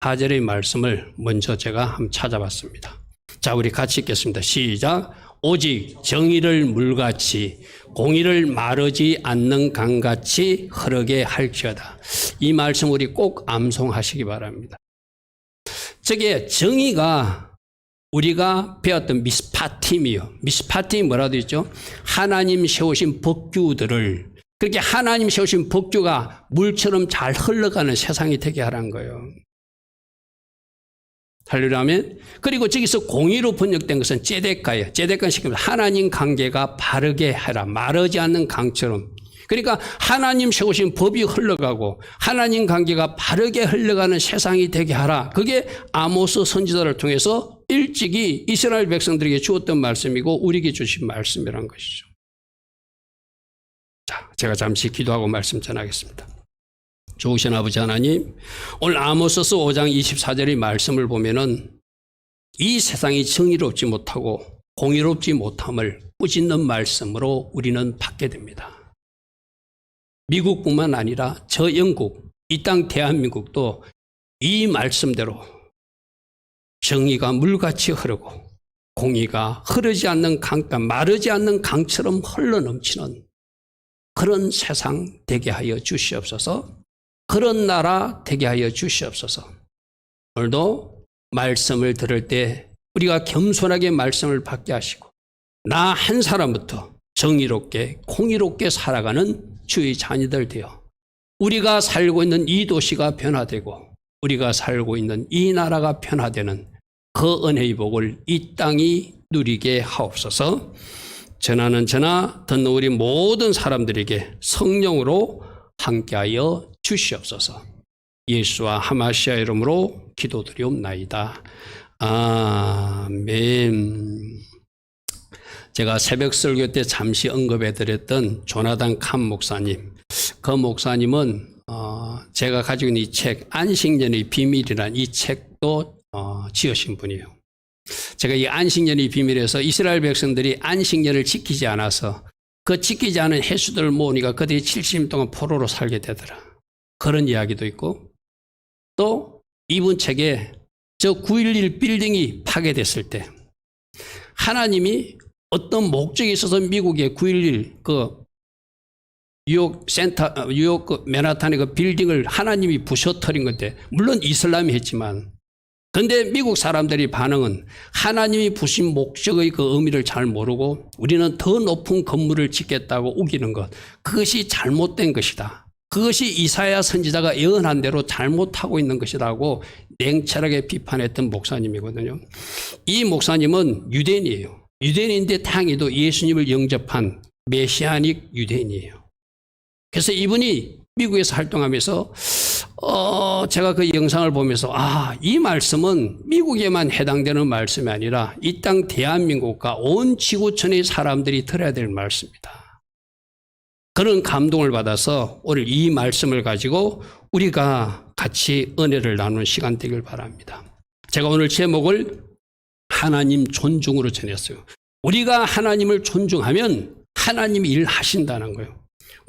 24절의 말씀을 먼저 제가 한번 찾아봤습니다. 자, 우리 같이 읽겠습니다. 시작. 오직 정의를 물같이 공의를 마르지 않는 강같이 흐르게 할지어다. 이 말씀 우리 꼭 암송하시기 바랍니다. 저게 정의가 우리가 배웠던 미스파팀이요. 미스파팀이 뭐라고 되어 있죠? 하나님 세우신 법규들을, 그렇게 하나님 세우신 법규가 물처럼 잘 흘러가는 세상이 되게 하라는 거예요. 할렐루야면. 그리고 저기서 공의로 번역된 것은 제데카예요. 제데카는 시키면 하나님 관계가 바르게 해라. 마르지 않는 강처럼. 그러니까 하나님 세우신 법이 흘러가고 하나님 관계가 바르게 흘러가는 세상이 되게 하라. 그게 아모스 선지자를 통해서 일찍이 이스라엘 백성들에게 주었던 말씀이고 우리에게 주신 말씀이란 것이죠. 자, 제가 잠시 기도하고 말씀 전하겠습니다. 좋으신 아버지 하나님, 오늘 아모스서 5장 24절의 말씀을 보면은 이 세상이 정의롭지 못하고 공의롭지 못함을 꾸짖는 말씀으로 우리는 받게 됩니다. 미국뿐만 아니라 저 영국, 이 땅 대한민국도 이 말씀대로 정의가 물같이 흐르고 공의가 흐르지 않는 강가, 마르지 않는 강처럼 흘러넘치는 그런 세상 되게 하여 주시옵소서. 그런 나라 되게 하여 주시옵소서. 오늘도 말씀을 들을 때 우리가 겸손하게 말씀을 받게 하시고 나 한 사람부터 정의롭게 공의롭게 살아가는 주의 자녀들 되어 우리가 살고 있는 이 도시가 변화되고 우리가 살고 있는 이 나라가 변화되는 그 은혜의 복을 이 땅이 누리게 하옵소서. 전하는 전하 듣는 우리 모든 사람들에게 성령으로 함께하여 주시옵소서. 예수와 하마시아 이름으로 기도드리옵나이다. 아멘. 제가 새벽 설교 때 잠시 언급해드렸던 조나단 칸 목사님, 그 목사님은 제가 가지고 있는 이 책 안식년의 비밀이라는 이 책도 지으신 분이에요. 제가 이 안식년의 비밀에서 이스라엘 백성들이 안식년을 지키지 않아서 그 지키지 않은 해수들을 모으니까 그들이 70년 동안 포로로 살게 되더라. 그런 이야기도 있고 또 이분 책에 저 9.11 빌딩이 파괴됐을 때 하나님이 어떤 목적이 있어서 미국의 9.11 그 뉴욕 그 맨하탄의 그 빌딩을 하나님이 부셔뜨린 건데 물론 이슬람이 했지만 그런데 미국 사람들의 반응은 하나님이 부신 목적의 그 의미를 잘 모르고 우리는 더 높은 건물을 짓겠다고 우기는 것, 그것이 잘못된 것이다. 그것이 이사야 선지자가 예언한 대로 잘못하고 있는 것이라고 냉철하게 비판했던 목사님이거든요. 이 목사님은 유대인이에요. 유대인인데 다행히도 예수님을 영접한 메시아닉 유대인이에요. 그래서 이분이 미국에서 활동하면서 제가 그 영상을 보면서 이 말씀은 미국에만 해당되는 말씀이 아니라 이 땅 대한민국과 온 지구촌의 사람들이 들어야 될 말씀이다. 그런 감동을 받아서 오늘 이 말씀을 가지고 우리가 같이 은혜를 나누는 시간 되길 바랍니다. 제가 오늘 제목을 하나님 존중으로 전했어요. 우리가 하나님을 존중하면 하나님이 일하신다는 거예요.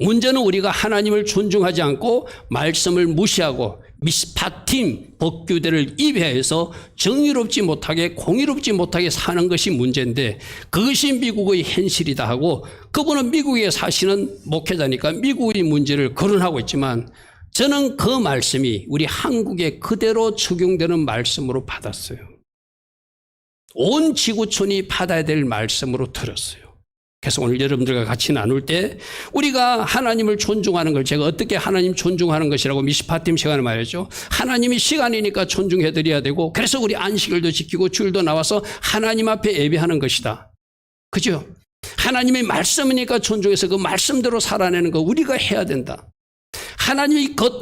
문제는 우리가 하나님을 존중하지 않고 말씀을 무시하고 미스파팀 법규대를 입회해서 정의롭지 못하게 공의롭지 못하게 사는 것이 문제인데 그것이 미국의 현실이다 하고 그분은 미국에 사시는 목회자니까 미국의 문제를 거론하고 있지만 저는 그 말씀이 우리 한국에 그대로 적용되는 말씀으로 받았어요. 온 지구촌이 받아야 될 말씀으로 들었어요. 그래서 오늘 여러분들과 같이 나눌 때 우리가 하나님을 존중하는 걸 제가 어떻게 하나님 존중하는 것이라고 미스파팀 시간에 말했죠. 하나님이 시간이니까 존중해드려야 되고 그래서 우리 안식일도 지키고 주일도 나와서 하나님 앞에 예배하는 것이다. 그죠? 하나님의 말씀이니까 존중해서 그 말씀대로 살아내는 거 우리가 해야 된다.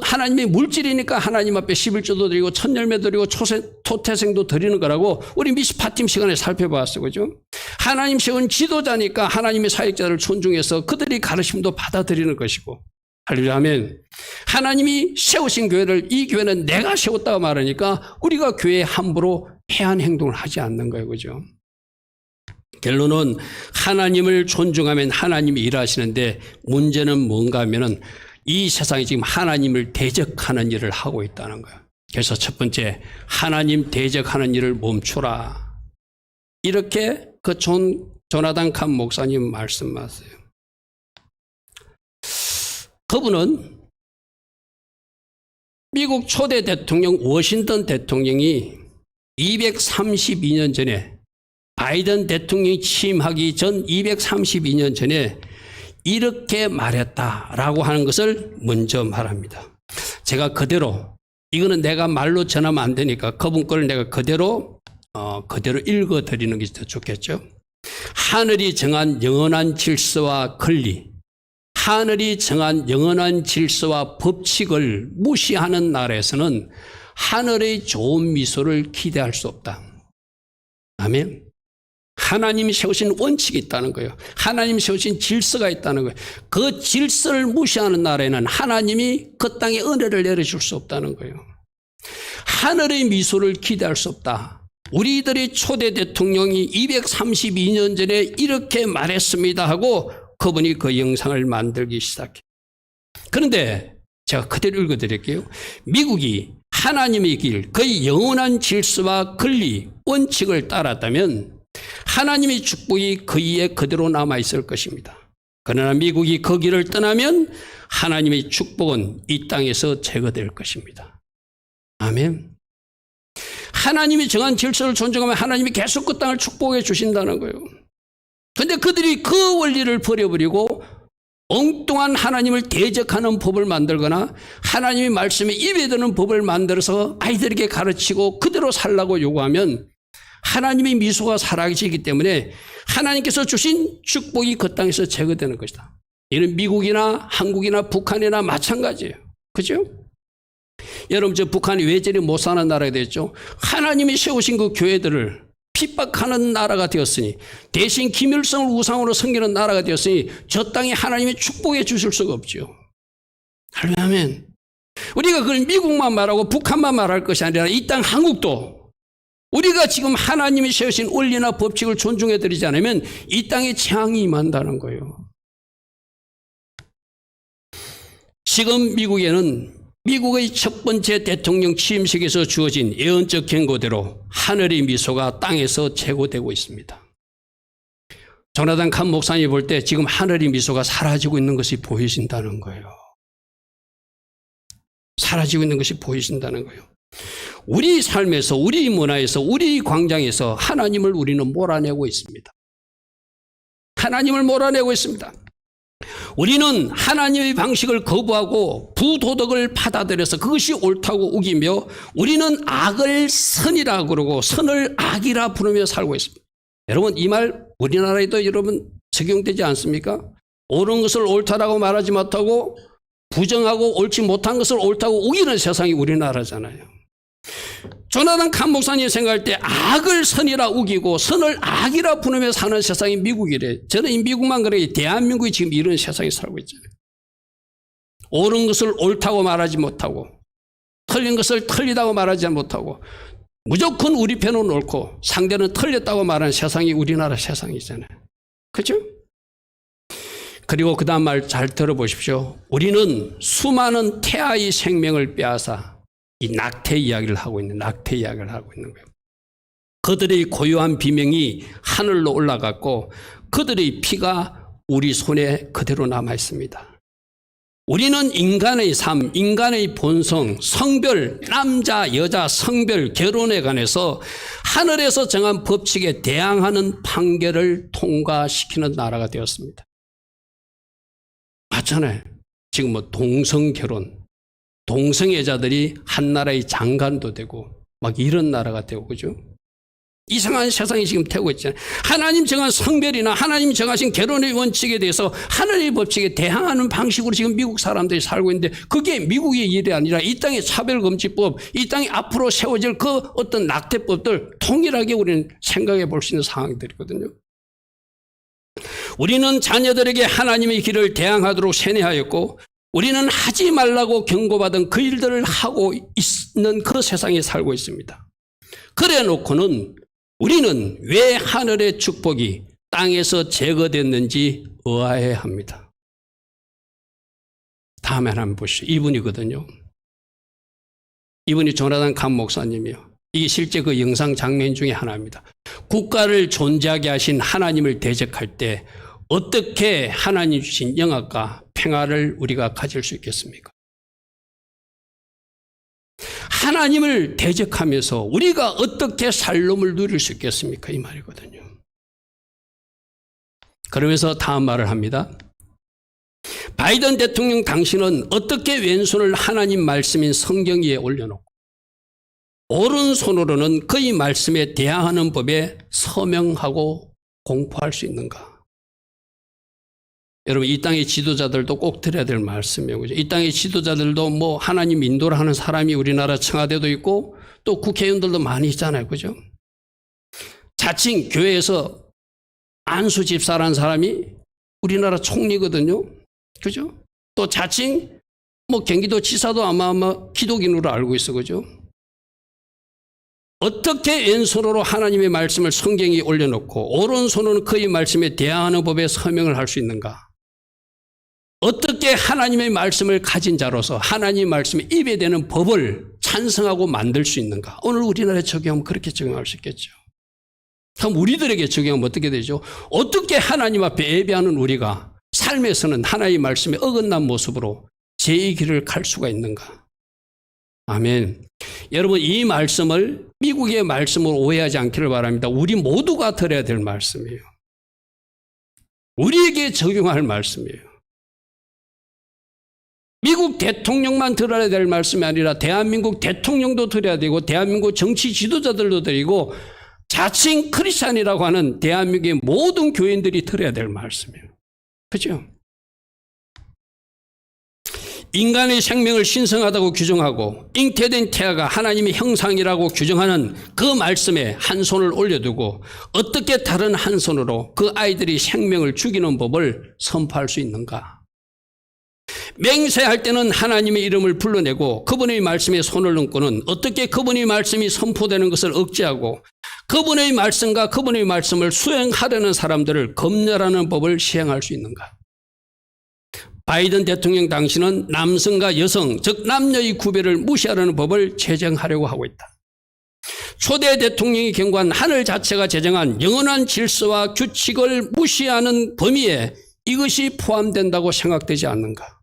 하나님의 물질이니까 하나님 앞에 11조도 드리고 첫열매 드리고 토태생도 드리는 거라고 우리 미스파팀 시간에 살펴봤어요. 그죠? 하나님 세운 지도자니까 하나님의 사역자를 존중해서 그들이 가르침도 받아들이는 것이고 할렐루야 하면 하나님이 세우신 교회를 이 교회는 내가 세웠다고 말하니까 우리가 교회에 함부로 해한 행동을 하지 않는 거예요. 그죠? 결론은 하나님을 존중하면 하나님이 일하시는데 문제는 뭔가 하면은 이 세상이 지금 하나님을 대적하는 일을 하고 있다는 거예요. 그래서 첫 번째, 하나님 대적하는 일을 멈추라. 이렇게 그 조나단 칸 목사님 말씀하세요. 그분은 미국 초대 대통령 워싱턴 대통령이 232년 전에, 바이든 대통령이 취임하기 전 232년 전에 이렇게 말했다라고 하는 것을 먼저 말합니다. 제가 그대로, 이거는 내가 말로 전하면 안 되니까 그분 거를 내가 그대로 읽어드리는 게 더 좋겠죠. 하늘이 정한 영원한 질서와 권리, 하늘이 정한 영원한 질서와 법칙을 무시하는 나라에서는 하늘의 좋은 미소를 기대할 수 없다. 아멘. 하나님이 세우신 원칙이 있다는 거예요. 하나님이 세우신 질서가 있다는 거예요. 그 질서를 무시하는 나라에는 하나님이 그 땅에 은혜를 내려줄 수 없다는 거예요. 하늘의 미소를 기대할 수 없다. 우리들의 초대 대통령이 232년 전에 이렇게 말했습니다 하고 그분이 그 영상을 만들기 시작해요. 그런데 제가 그대로 읽어드릴게요. 미국이 하나님의 길, 그의 영원한 질서와 권리, 원칙을 따랐다면 하나님의 축복이 그이에 그대로 남아있을 것입니다. 그러나 미국이 그 길을 떠나면 하나님의 축복은 이 땅에서 제거될 것입니다. 아멘. 하나님이 정한 질서를 존중하면 하나님이 계속 그 땅을 축복해 주신다는 거예요. 그런데 그들이 그 원리를 버려버리고 엉뚱한 하나님을 대적하는 법을 만들거나 하나님의 말씀에 입에 드는 법을 만들어서 아이들에게 가르치고 그대로 살라고 요구하면 하나님의 미소가 사라지기 때문에 하나님께서 주신 축복이 그 땅에서 제거되는 것이다. 이는 미국이나 한국이나 북한이나 마찬가지예요. 그죠? 여러분, 저 북한이 왜 저리 못 사는 나라가 됐죠? 하나님이 세우신 그 교회들을 핍박하는 나라가 되었으니, 대신 김일성을 우상으로 섬기는 나라가 되었으니 저 땅에 하나님이 축복해 주실 수가 없죠. 할렐루야. 우리가 그걸 미국만 말하고 북한만 말할 것이 아니라 이 땅 한국도 우리가 지금 하나님이 세우신 원리나 법칙을 존중해 드리지 않으면 이 땅에 재앙이 임한다는 거예요. 지금 미국에는 미국의 첫 번째 대통령 취임식에서 주어진 예언적 경고대로 하늘의 미소가 땅에서 제거되고 있습니다. 조나단 칸 목사님이 볼 때 지금 하늘의 미소가 사라지고 있는 것이 보이신다는 거예요. 사라지고 있는 것이 보이신다는 거예요. 우리 삶에서, 우리 문화에서, 우리 광장에서 하나님을 우리는 몰아내고 있습니다. 하나님을 몰아내고 있습니다. 우리는 하나님의 방식을 거부하고 부도덕을 받아들여서 그것이 옳다고 우기며 우리는 악을 선이라 그러고 선을 악이라 부르며 살고 있습니다. 여러분, 이 말 우리나라에도 여러분 적용되지 않습니까? 옳은 것을 옳다라고 말하지 못하고 부정하고 옳지 못한 것을 옳다고 우기는 세상이 우리나라잖아요. 조나단 칸 목사님 생각할 때 악을 선이라 우기고 선을 악이라 부르며 사는 세상이 미국이래. 저는 이 미국만 그래. 대한민국이 지금 이런 세상에 살고 있잖아요. 옳은 것을 옳다고 말하지 못하고 틀린 것을 틀리다고 말하지 못하고 무조건 우리 편은 옳고 상대는 틀렸다고 말하는 세상이 우리나라 세상이잖아요. 그렇죠? 그리고 그 다음 말 잘 들어보십시오. 우리는 수많은 태아의 생명을 빼앗아 이 낙태 이야기를 하고 있는 거예요. 그들의 고유한 비명이 하늘로 올라갔고 그들의 피가 우리 손에 그대로 남아 있습니다. 우리는 인간의 삶, 인간의 본성, 성별, 남자, 여자, 성별, 결혼에 관해서 하늘에서 정한 법칙에 대항하는 판결을 통과시키는 나라가 되었습니다. 맞잖아요. 지금 뭐 동성결혼, 동성애자들이 한 나라의 장관도 되고 막 이런 나라가 되고, 그죠? 이상한 세상이 지금 되고 있잖아요. 하나님 정한 성별이나 하나님 정하신 결혼의 원칙에 대해서 하늘의 법칙에 대항하는 방식으로 지금 미국 사람들이 살고 있는데 그게 미국의 일이 아니라 이 땅의 차별금지법, 이 땅에 앞으로 세워질 그 어떤 낙태법들 통일하게 우리는 생각해 볼 수 있는 상황들이거든요. 우리는 자녀들에게 하나님의 길을 대항하도록 세뇌하였고 우리는 하지 말라고 경고받은 그 일들을 하고 있는 그 세상에 살고 있습니다. 그래 놓고는 우리는 왜 하늘의 축복이 땅에서 제거됐는지 의아해 합니다. 다음에 한번 보시죠. 이분이거든요. 이분이 조나단 감 목사님이요. 이게 실제 그 영상 장면 중에 하나입니다. 국가를 존재하게 하신 하나님을 대적할 때 어떻게 하나님 주신 영화과 평화를 우리가 가질 수 있겠습니까? 하나님을 대적하면서 우리가 어떻게 살롬을 누릴 수 있겠습니까? 이 말이거든요. 그러면서 다음 말을 합니다. 바이든 대통령 당신은 어떻게 왼손을 하나님 말씀인 성경 위에 올려놓고 오른손으로는 그의 말씀에 대항하는 법에 서명하고 공포할 수 있는가? 여러분, 이 땅의 지도자들도 꼭 들어야 될 말씀이에요. 그죠? 이 땅의 지도자들도 뭐 하나님 인도를 하는 사람이 우리나라 청와대도 있고 또 국회의원들도 많이 있잖아요. 그죠? 자칭 교회에서 안수 집사라는 사람이 우리나라 총리거든요. 그죠? 또 자칭 뭐 경기도 지사도 아마 기독인으로 알고 있어. 그죠? 어떻게 왼손으로 하나님의 말씀을 성경에 올려놓고 오른손으로는 그의 말씀에 대항하는 법에 서명을 할 수 있는가? 어떻게 하나님의 말씀을 가진 자로서 하나님의 말씀에 입에 대는 법을 찬성하고 만들 수 있는가? 오늘 우리나라에 적용하면 그렇게 적용할 수 있겠죠. 그럼 우리들에게 적용하면 어떻게 되죠? 어떻게 하나님 앞에 예배하는 우리가 삶에서는 하나님의 말씀에 어긋난 모습으로 제 길을 갈 수가 있는가? 아멘. 여러분, 이 말씀을 미국의 말씀으로 오해하지 않기를 바랍니다. 우리 모두가 들어야 될 말씀이에요. 우리에게 적용할 말씀이에요. 미국 대통령만 들어야 될 말씀이 아니라 대한민국 대통령도 들어야 되고 대한민국 정치 지도자들도 드리고 자칭 크리스찬이라고 하는 대한민국의 모든 교인들이 들어야 될 말씀이에요. 그렇죠? 인간의 생명을 신성하다고 규정하고 잉태된 태아가 하나님의 형상이라고 규정하는 그 말씀에 한 손을 올려두고 어떻게 다른 한 손으로 그 아이들이 생명을 죽이는 법을 선포할 수 있는가? 맹세할 때는 하나님의 이름을 불러내고 그분의 말씀에 손을 얹고는 어떻게 그분의 말씀이 선포되는 것을 억제하고 그분의 말씀과 그분의 말씀을 수행하려는 사람들을 검열하는 법을 시행할 수 있는가? 바이든 대통령 당신은 남성과 여성, 즉 남녀의 구별을 무시하려는 법을 제정하려고 하고 있다. 초대 대통령이 경고한 하늘 자체가 제정한 영원한 질서와 규칙을 무시하는 범위에 이것이 포함된다고 생각되지 않는가?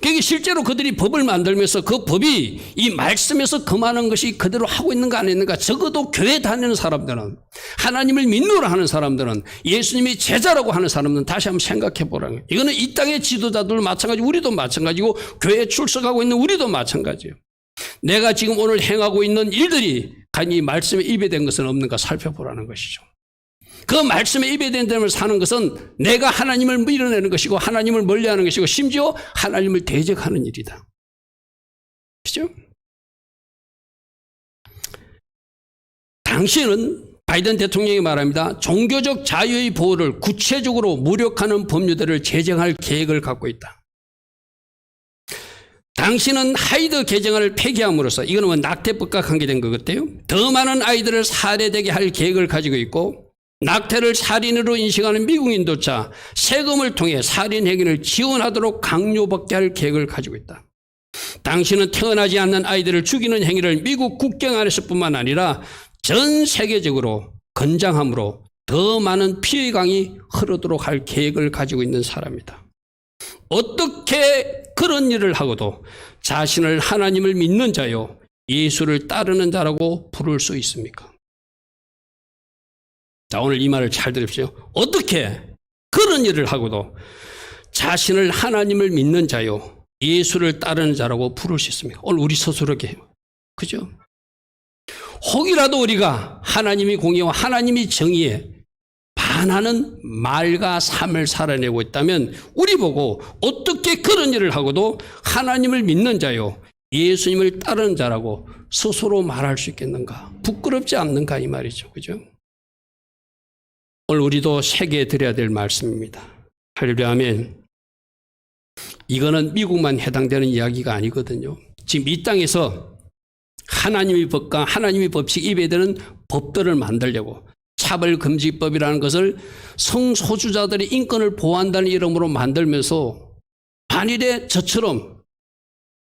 그게 실제로 그들이 법을 만들면서 그 법이 이 말씀에서 금하는 것이 그대로 하고 있는가 안 있는가? 적어도 교회 다니는 사람들은, 하나님을 믿노라 하는 사람들은, 예수님이 제자라고 하는 사람들은 다시 한번 생각해 보라는 거예요. 이거는 이 땅의 지도자들도 마찬가지고 우리도 마찬가지고 교회에 출석하고 있는 우리도 마찬가지예요. 내가 지금 오늘 행하고 있는 일들이 과연 이 말씀에 입에 된 것은 없는가 살펴보라는 것이죠. 그 말씀에 입에 된 점을 사는 것은 내가 하나님을 밀어내는 것이고 하나님을 멀리하는 것이고 심지어 하나님을 대적하는 일이다. 그렇죠? 당신은 바이든 대통령이 말합니다. 종교적 자유의 보호를 구체적으로 무력화하는 법률들을 제정할 계획을 갖고 있다. 당신은 하이드 개정안을 폐기함으로써 이거는 뭐 낙태법과 관계된 것 같아요. 더 많은 아이들을 살해되게 할 계획을 가지고 있고 낙태를 살인으로 인식하는 미국인조차 세금을 통해 살인 행위를 지원하도록 강요받게 할 계획을 가지고 있다. 당신은 태어나지 않는 아이들을 죽이는 행위를 미국 국경 안에서뿐만 아니라 전 세계적으로 권장함으로 더 많은 피해 강이 흐르도록 할 계획을 가지고 있는 사람이다. 어떻게 그런 일을 하고도 자신을 하나님을 믿는 자요 예수를 따르는 자라고 부를 수 있습니까? 자, 오늘 이 말을 잘 들으십시오. 어떻게 그런 일을 하고도 자신을 하나님을 믿는 자요 예수를 따르는 자라고 부를 수 있습니까? 오늘 우리 스스로에게. 그죠? 혹이라도 우리가 하나님이 공의와 하나님이 정의에 반하는 말과 삶을 살아내고 있다면 우리 보고 어떻게 그런 일을 하고도 하나님을 믿는 자요 예수님을 따르는 자라고 스스로 말할 수 있겠는가? 부끄럽지 않는가 이 말이죠. 그죠? 오늘 우리도 새겨야 드려야 될 말씀입니다. 할렐루야 아멘. 이거는 미국만 해당되는 이야기가 아니거든요. 지금 이 땅에서 하나님의 법과 하나님의 법칙 입에 드는 법들을 만들려고 차별금지법이라는 것을 성소수자들의 인권을 보호한다는 이름으로 만들면서 만일에 저처럼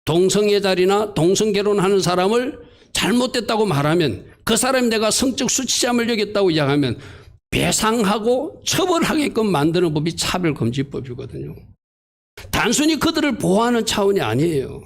동성애자리나 동성결혼하는 사람을 잘못됐다고 말하면 그 사람이 내가 성적 수치자를 여겼다고 이야기하면 배상하고 처벌하게끔 만드는 법이 차별금지법이거든요. 단순히 그들을 보호하는 차원이 아니에요.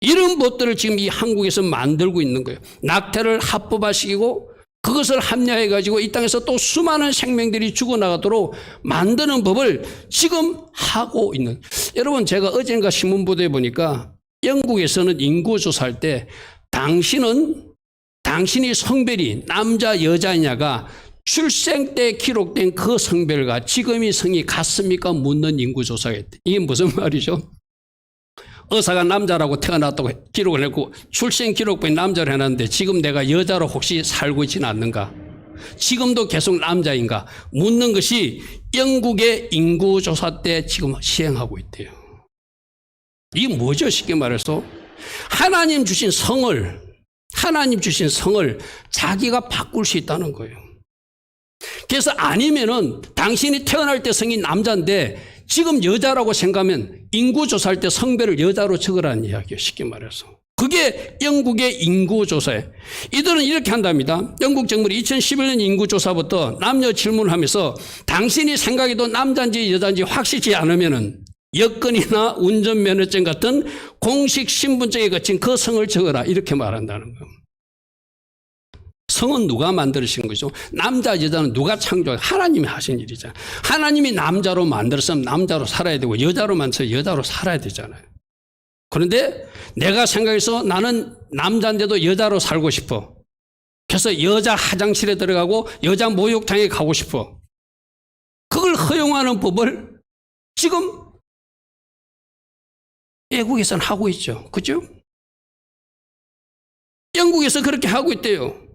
이런 법들을 지금 이 한국에서 만들고 있는 거예요. 낙태를 합법화시키고 그것을 합리화해 가지고 이 땅에서 또 수많은 생명들이 죽어나가도록 만드는 법을 지금 하고 있는. 여러분, 제가 어젠가 신문 보도에 보니까 영국에서는 인구조사할 때 당신이 성별이 남자 여자냐가 출생 때 기록된 그 성별과 지금의 성이 같습니까? 묻는 인구조사가 있대. 이게 무슨 말이죠? 의사가 남자라고 태어났다고 기록을 했고 출생 기록부에 남자로 해놨는데 지금 내가 여자로 혹시 살고 있지는 않는가? 지금도 계속 남자인가? 묻는 것이 영국의 인구조사 때 지금 시행하고 있대요. 이게 뭐죠? 쉽게 말해서 하나님 주신 성을 자기가 바꿀 수 있다는 거예요. 그래서 아니면은 당신이 태어날 때 성이 남자인데 지금 여자라고 생각하면 인구조사할 때 성별을 여자로 적으라는 이야기예요. 쉽게 말해서. 그게 영국의 인구조사예요. 이들은 이렇게 한답니다. 영국 정부는 2011년 인구조사부터 남녀 질문하면서 당신이 생각해도 남자인지 여자인지 확실치 않으면은 여권이나 운전면허증 같은 공식 신분증에 거친 그 성을 적어라. 이렇게 말한다는 거예요. 성은 누가 만드신 거죠? 남자, 여자는 누가 창조한? 하나님이 하신 일이잖아요. 하나님이 남자로 만들었으면 남자로 살아야 되고 여자로 만들어서 여자로 살아야 되잖아요. 그런데 내가 생각해서 나는 남자인데도 여자로 살고 싶어. 그래서 여자 화장실에 들어가고 여자 목욕탕에 가고 싶어. 그걸 허용하는 법을 지금 외국에서는 하고 있죠. 그죠? 영국에서 그렇게 하고 있대요.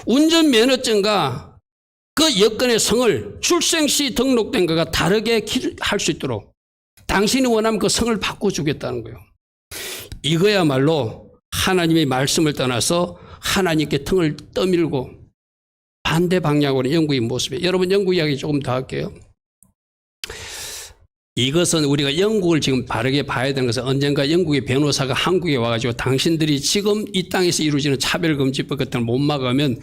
운전면허증과 그 여권의 성을 출생시 등록된 것과 다르게 할 수 있도록 당신이 원하면 그 성을 바꿔주겠다는 거예요. 이거야말로 하나님의 말씀을 떠나서 하나님께 등을 떠밀고 반대 방향으로 영국의 모습이에요. 여러분, 영국 이야기 조금 더 할게요. 이것은 우리가 영국을 지금 바르게 봐야 되는 것은 언젠가 영국의 변호사가 한국에 와가지고 당신들이 지금 이 땅에서 이루어지는 차별금지법 같은 걸 못 막으면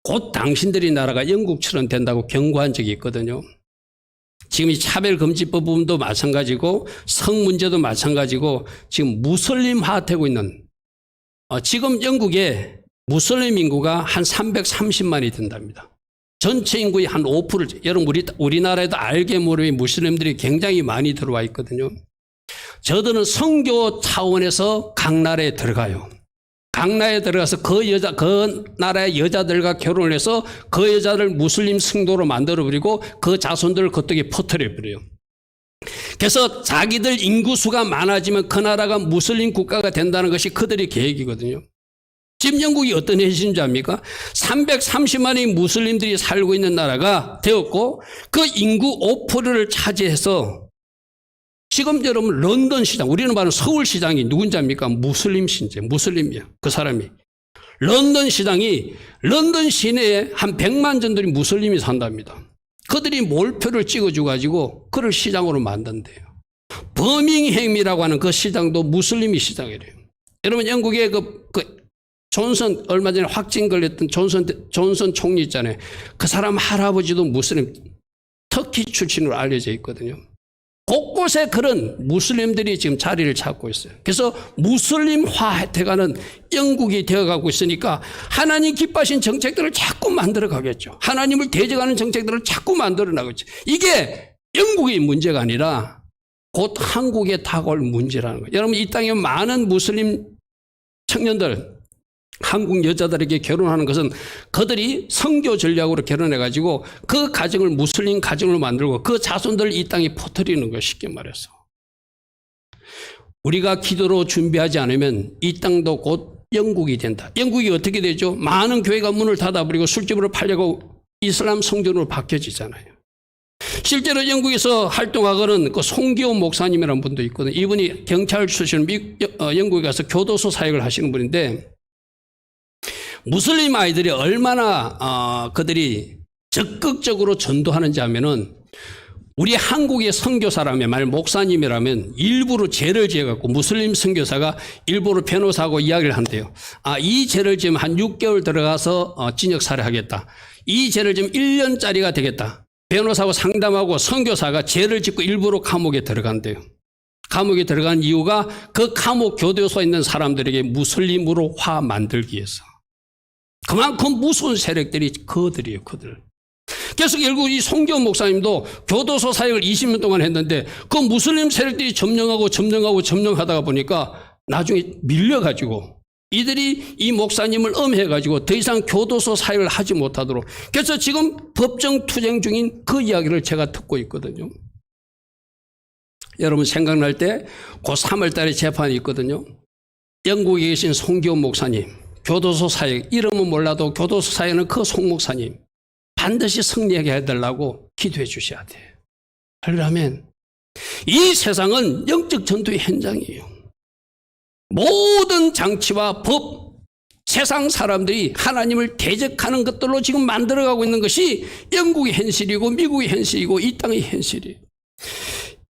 곧 당신들이 나라가 영국처럼 된다고 경고한 적이 있거든요. 지금 이 차별금지법 부분도 마찬가지고 성 문제도 마찬가지고 지금 무슬림화되고 있는 지금 영국에 무슬림 인구가 한 330만이 된답니다. 전체 인구의 한 5%. 여러분, 우리나라에도 알게 모르게 무슬림들이 굉장히 많이 들어와 있거든요. 저들은 선교 차원에서 각 나라에 들어가요. 각 나라에 들어가서 그 나라의 여자들과 결혼을 해서 그 여자를 무슬림 성도로 만들어버리고 그 자손들을 그쪽에 퍼뜨려버려요. 그래서 자기들 인구수가 많아지면 그 나라가 무슬림 국가가 된다는 것이 그들의 계획이거든요. 지금 영국이 어떤 현실인지 압니까? 330만의 무슬림들이 살고 있는 나라가 되었고 그 인구 5%를 차지해서 지금 여러분 런던 시장, 우리는 말하는 서울 시장이 누군지 압니까? 무슬림 신제, 무슬림이야. 그 사람이. 런던 시장이 런던 시내에 한 100만 정도의 무슬림이 산답니다. 그들이 몰표를 찍어줘가지고 그를 시장으로 만든대요. 버밍햄이라고 하는 그 시장도 무슬림이 시장이래요. 여러분, 영국의 존슨, 얼마 전에 확진 걸렸던 존슨 총리 있잖아요. 그 사람 할아버지도 무슬림, 터키 출신으로 알려져 있거든요. 곳곳에 그런 무슬림들이 지금 자리를 찾고 있어요. 그래서 무슬림화 돼가는 영국이 되어가고 있으니까 하나님 기뻐하신 정책들을 자꾸 만들어 가겠죠. 하나님을 대적하는 정책들을 자꾸 만들어 나가겠죠. 이게 영국의 문제가 아니라 곧 한국에 다가올 문제라는 거예요. 여러분, 이 땅에 많은 무슬림 청년들, 한국 여자들에게 결혼하는 것은 그들이 선교 전략으로 결혼해가지고 그 가정을 무슬림 가정으로 만들고 그 자손들을 이 땅에 퍼뜨리는 거예요. 쉽게 말해서. 우리가 기도로 준비하지 않으면 이 땅도 곧 영국이 된다. 영국이 어떻게 되죠? 많은 교회가 문을 닫아버리고 술집으로 팔려고 이슬람 성전으로 바뀌어지잖아요. 실제로 영국에서 활동하고는 그 송기호 목사님이라는 분도 있거든요. 이분이 경찰 출신 영국에 가서 교도소 사역을 하시는 분인데 무슬림 아이들이 얼마나 그들이 적극적으로 전도하는지 하면은 우리 한국의 선교사라면, 만약 목사님이라면 일부러 죄를 지어갖고 무슬림 선교사가 일부러 변호사하고 이야기를 한대요. 이 죄를 지으면 한 6개월 들어가서 징역살해 하겠다. 이 죄를 지으면 1년짜리가 되겠다. 변호사하고 상담하고 선교사가 죄를 짓고 일부러 감옥에 들어간대요. 감옥에 들어간 이유가 그 감옥 교도소에 있는 사람들에게 무슬림으로 화 만들기 위해서. 그만큼 무서운 세력들이 그들이에요, 그들. 그래서 결국 이 송기호 목사님도 교도소 사역을 20년 동안 했는데 그 무슬림 세력들이 점령하다가 보니까 나중에 밀려가지고 이들이 이 목사님을 엄해가지고 더 이상 교도소 사역을 하지 못하도록. 그래서 지금 법정 투쟁 중인 그 이야기를 제가 듣고 있거든요. 여러분 생각날 때 그 3월 달에 재판이 있거든요. 영국에 계신 송기호 목사님, 교도소 사역, 이름은 몰라도 교도소 사역은 그 송 목사님 반드시 승리하게 해달라고 기도해 주셔야 돼요. 그러면 이 세상은 영적 전투의 현장이에요. 모든 장치와 법, 세상 사람들이 하나님을 대적하는 것들로 지금 만들어가고 있는 것이 영국의 현실이고 미국의 현실이고 이 땅의 현실이에요.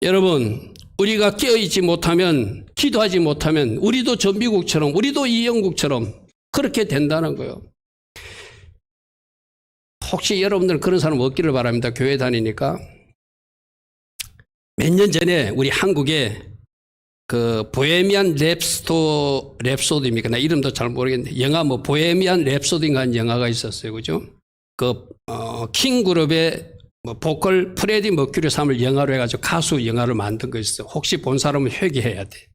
여러분, 우리가 깨어있지 못하면, 기도하지 못하면 우리도 저 미국처럼, 우리도 이 영국처럼 그렇게 된다는 거예요. 혹시 여러분들 그런 사람 없기를 바랍니다. 교회 다니니까. 몇 년 전에 우리 한국에 그 보헤미안 랩소디입니까? 나 이름도 잘 모르겠는데 영화 뭐 보헤미안 랩소디인가 하는 영화가 있었어요. 그죠? 그 킹 그룹의 뭐 보컬 프레디 머큐리 삼을 영화로 해가지고 가수 영화를 만든 거 있어요. 혹시 본 사람은 회개해야 돼.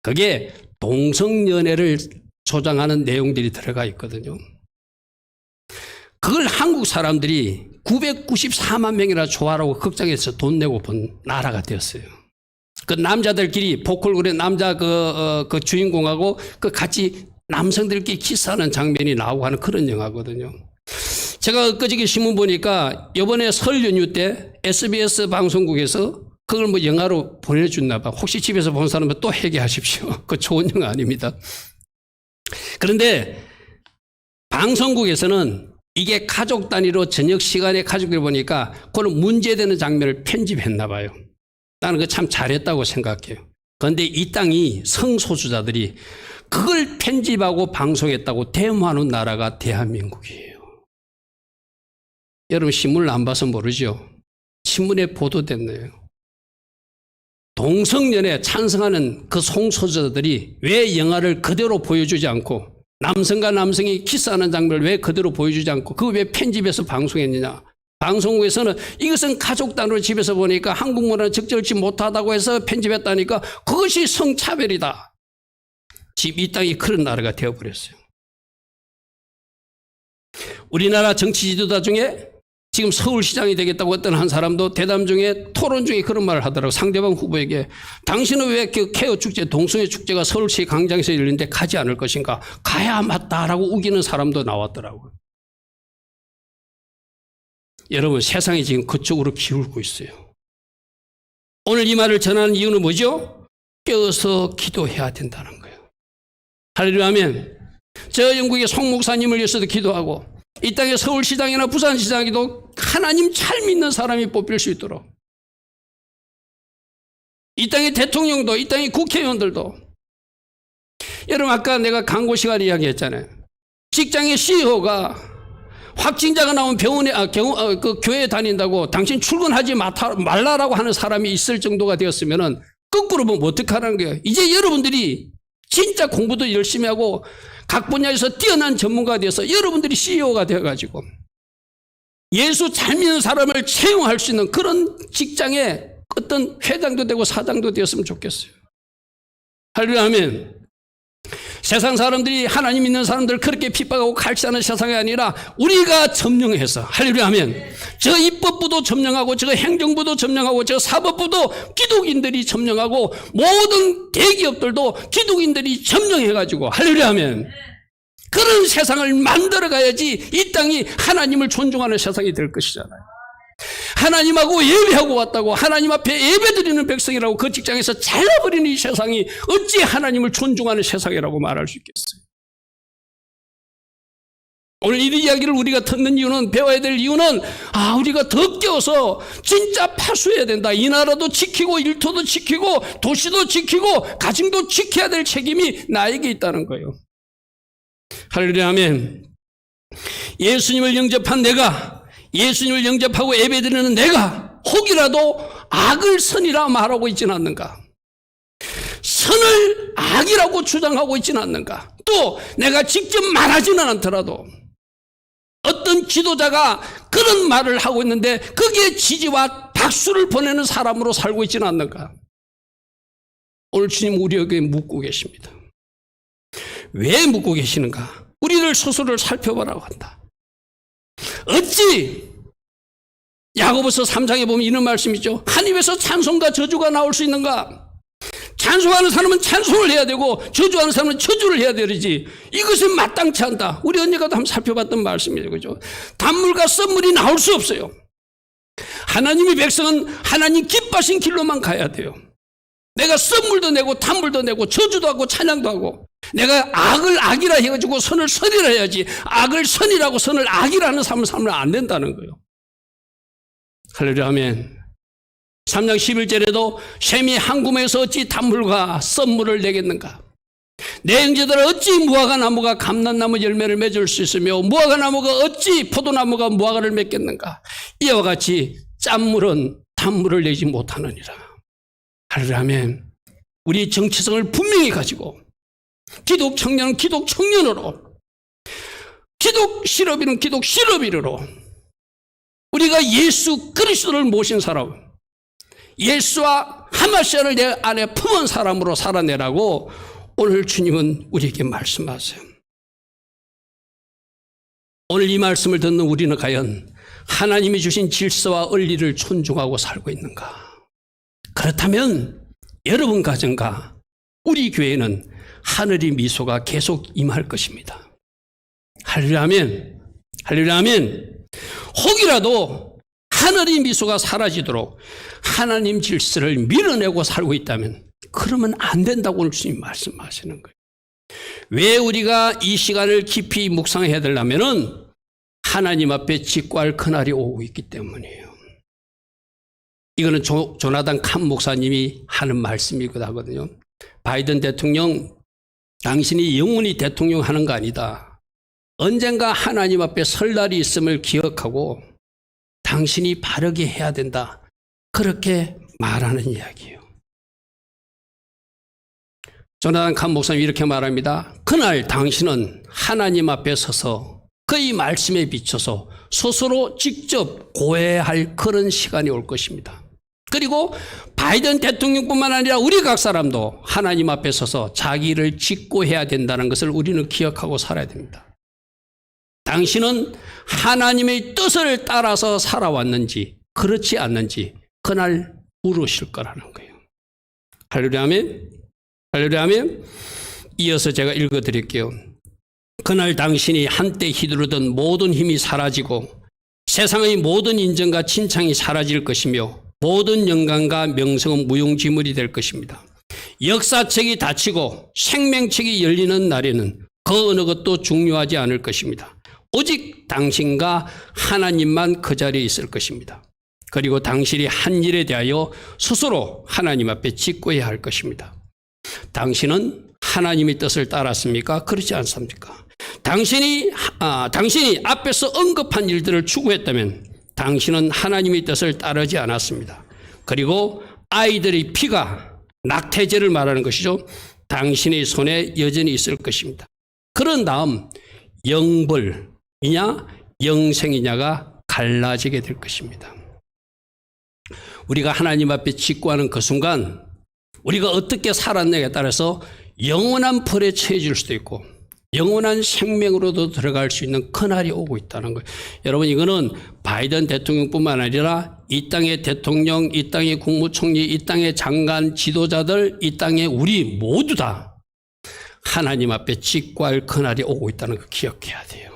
그게 동성연애를 조장하는 내용들이 들어가 있거든요. 그걸 한국 사람들이 994만 명이나 좋아하라고 극장에서 돈 내고 본 나라가 되었어요. 그 남자들끼리 보컬 그룹 남자 그 주인공하고 그 같이 남성들끼리 키스하는 장면이 나오고 하는 그런 영화거든요. 제가 엊그저께 신문 보니까 이번에 설 연휴 때 SBS 방송국에서 그걸 뭐 영화로 보내줬나 봐. 혹시 집에서 본 사람은 또 회개하십시오. 그 좋은 영화 아닙니다. 그런데 방송국에서는 이게 가족 단위로 저녁 시간에 가족들 보니까 그런 문제되는 장면을 편집했나 봐요. 나는 그거 참 잘했다고 생각해요. 그런데 이 땅이 성소수자들이 그걸 편집하고 방송했다고 데모하는 나라가 대한민국이에요. 여러분 신문을 안 봐서 모르죠. 신문에 보도됐네요. 동성연애 찬성하는 그 성소수자들이 왜 영화를 그대로 보여주지 않고 남성과 남성이 키스하는 장면을 왜 그대로 보여주지 않고 그거 왜 편집해서 방송했느냐. 방송국에서는 이것은 가족 단위로 집에서 보니까 한국 문화를 적절치 못하다고 해서 편집했다니까 그것이 성차별이다. 이 땅이 그런 나라가 되어버렸어요. 우리나라 정치 지도자 중에 지금 서울시장이 되겠다고 했던 한 사람도 대담 중에 토론 중에 그런 말을 하더라고요. 상대방 후보에게 당신은 왜 그 케어 축제 동성애 축제가 서울시 광장에서 열리는데 가지 않을 것인가. 가야 맞다라고 우기는 사람도 나왔더라고요. 여러분 세상이 지금 그쪽으로 기울고 있어요. 오늘 이 말을 전하는 이유는 뭐죠? 깨어서 기도해야 된다는 거예요. 할렐루야 아멘. 저 영국의 송 목사님을 위해서도 기도하고 이 땅의 서울시장이나 부산시장에도 하나님 잘 믿는 사람이 뽑힐 수 있도록 이 땅의 대통령도 이 땅의 국회의원들도 여러분 아까 내가 광고 시간에 이야기했잖아요. 직장의 CEO가 확진자가 나온 병원에 그 교회에 다닌다고 당신 출근하지 말라라고 하는 사람이 있을 정도가 되었으면은 거꾸로 보면 어떡하라는 거예요. 이제 여러분들이 진짜 공부도 열심히 하고 각 분야에서 뛰어난 전문가가 되어서 여러분들이 CEO가 되어가지고 예수 잘 믿는 사람을 채용할 수 있는 그런 직장에 어떤 회장도 되고 사장도 되었으면 좋겠어요. 할렐루야 아멘. 세상 사람들이 하나님 믿는 사람들 그렇게 핍박하고 갈취하는 세상이 아니라 우리가 점령해서 할렐루야 아멘. 저 입법부도 점령하고 저 행정부도 점령하고 저 사법부도 기독인들이 점령하고 모든 대기업들도 기독인들이 점령해가지고 할렐루야 아멘. 그런 세상을 만들어 가야지 이 땅이 하나님을 존중하는 세상이 될 것이잖아요. 하나님하고 예배하고 왔다고 하나님 앞에 예배드리는 백성이라고 그 직장에서 잘라버리는 이 세상이 어찌 하나님을 존중하는 세상이라고 말할 수 있겠어요. 오늘 이 이야기를 우리가 듣는 이유는, 배워야 될 이유는, 우리가 더 깨워서 진짜 파수해야 된다. 이 나라도 지키고 일터도 지키고 도시도 지키고 가정도 지켜야 될 책임이 나에게 있다는 거예요. 할렐루야, 아멘. 예수님을 영접한 내가, 예수님을 영접하고 예배드리는 내가 혹이라도 악을 선이라 말하고 있지는 않는가? 선을 악이라고 주장하고 있지는 않는가? 또 내가 직접 말하지는 않더라도 어떤 지도자가 그런 말을 하고 있는데 그게 지지와 박수를 보내는 사람으로 살고 있지는 않는가? 오늘 주님 우리에게 묻고 계십니다. 왜 묻고 계시는가? 우리를 스스로를 살펴보라고 한다. 어찌 야고보서 3장에 보면 이런 말씀이 있죠. 한 입에서 찬송과 저주가 나올 수 있는가? 찬송하는 사람은 찬송을 해야 되고 저주하는 사람은 저주를 해야 되지. 이것은 마땅치 않다. 우리 언니가도 한번 살펴봤던 말씀이에요. 그죠? 단물과 썬물이 나올 수 없어요. 하나님의 백성은 하나님 기뻐하신 길로만 가야 돼요. 내가 썬물도 내고 단물도 내고 저주도 하고 찬양도 하고, 내가 악을 악이라 해가지고 선을 선이라 해야지, 악을 선이라고 선을 악이라는 삶을 살면 안 된다는 거예요. 할렐루야, 아멘. 3장 11절에도 셈이 한 구멍에서 어찌 단물과 썬물을 내겠는가? 내 형제들아, 어찌 무화과 나무가 감람나무 열매를 맺을 수 있으며 무화과 나무가 어찌 포도나무가 무화과를 맺겠는가? 이와 같이 짠물은 단물을 내지 못하느니라. 할렐루야, 아멘. 우리 정체성을 분명히 가지고 기독 청년은 기독 청년으로, 기독 실업인은 기독 실업인으로, 우리가 예수 그리스도를 모신 사람, 예수와 하마시아를 내 안에 품은 사람으로 살아내라고 오늘 주님은 우리에게 말씀하세요. 오늘 이 말씀을 듣는 우리는 과연 하나님이 주신 질서와 원리를 존중하고 살고 있는가? 그렇다면 여러분 가정과 우리 교회는 하늘의 미소가 계속 임할 것입니다. 할렐루야, 아멘. 할렐루야, 아멘. 혹이라도 하늘의 미소가 사라지도록 하나님 질서를 밀어내고 살고 있다면 그러면 안 된다고 오늘 주님 말씀하시는 거예요. 왜 우리가 이 시간을 깊이 묵상해야 되려면은 하나님 앞에 직구할 그날이 오고 있기 때문이에요. 이거는 조나단 칸 목사님이 하는 말씀이기도 하거든요. 바이든 대통령, 당신이 영원히 대통령 하는 거 아니다. 언젠가 하나님 앞에 설 날이 있음을 기억하고 당신이 바르게 해야 된다. 그렇게 말하는 이야기예요. 조나단 칸 목사님이 이렇게 말합니다. 그날 당신은 하나님 앞에 서서 그의 말씀에 비춰서 스스로 직접 고해할 그런 시간이 올 것입니다. 그리고 바이든 대통령뿐만 아니라 우리 각 사람도 하나님 앞에 서서 자기를 직고해야 된다는 것을 우리는 기억하고 살아야 됩니다. 당신은 하나님의 뜻을 따라서 살아왔는지 그렇지 않는지 그날 물으실 거라는 거예요. 할렐루야, 아멘. 할렐루야, 아멘. 이어서 제가 읽어드릴게요. 그날 당신이 한때 휘두르던 모든 힘이 사라지고 세상의 모든 인정과 칭찬이 사라질 것이며 모든 영광과 명성은 무용지물이 될 것입니다. 역사책이 닫히고 생명책이 열리는 날에는 그 어느 것도 중요하지 않을 것입니다. 오직 당신과 하나님만 그 자리에 있을 것입니다. 그리고 당신이 한 일에 대하여 스스로 하나님 앞에 직고해야 할 것입니다. 당신은 하나님의 뜻을 따랐습니까? 그렇지 않습니까? 당신이 앞에서 언급한 일들을 추구했다면 당신은 하나님의 뜻을 따르지 않았습니다. 그리고 아이들의 피가 낙태죄를 말하는 것이죠. 당신의 손에 여전히 있을 것입니다. 그런 다음 영벌이냐 영생이냐가 갈라지게 될 것입니다. 우리가 하나님 앞에 직구하는 그 순간 우리가 어떻게 살았느냐에 따라서 영원한 벌에 처해질 수도 있고 영원한 생명으로도 들어갈 수 있는 그날이 오고 있다는 거예요. 여러분, 이거는 바이든 대통령뿐만 아니라 이 땅의 대통령, 이 땅의 국무총리, 이 땅의 장관, 지도자들, 이 땅의 우리 모두 다 하나님 앞에 직구할 그날이 오고 있다는 거 기억해야 돼요.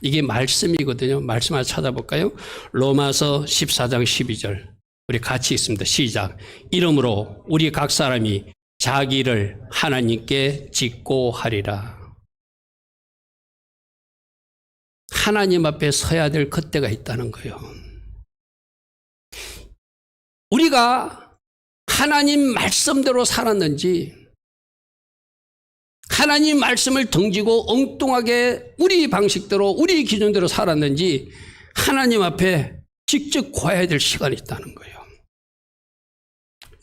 이게 말씀이거든요. 말씀 하나 찾아볼까요? 로마서 14장 12절. 우리 같이 읽습니다. 시작. 이러므로 우리 각 사람이 자기를 하나님께 직고하리라. 하나님 앞에 서야 될 그때가 있다는 거예요. 우리가 하나님 말씀대로 살았는지, 하나님 말씀을 등지고 엉뚱하게 우리 방식대로 우리 기준대로 살았는지 하나님 앞에 직접 고해야 될 시간이 있다는 거예요.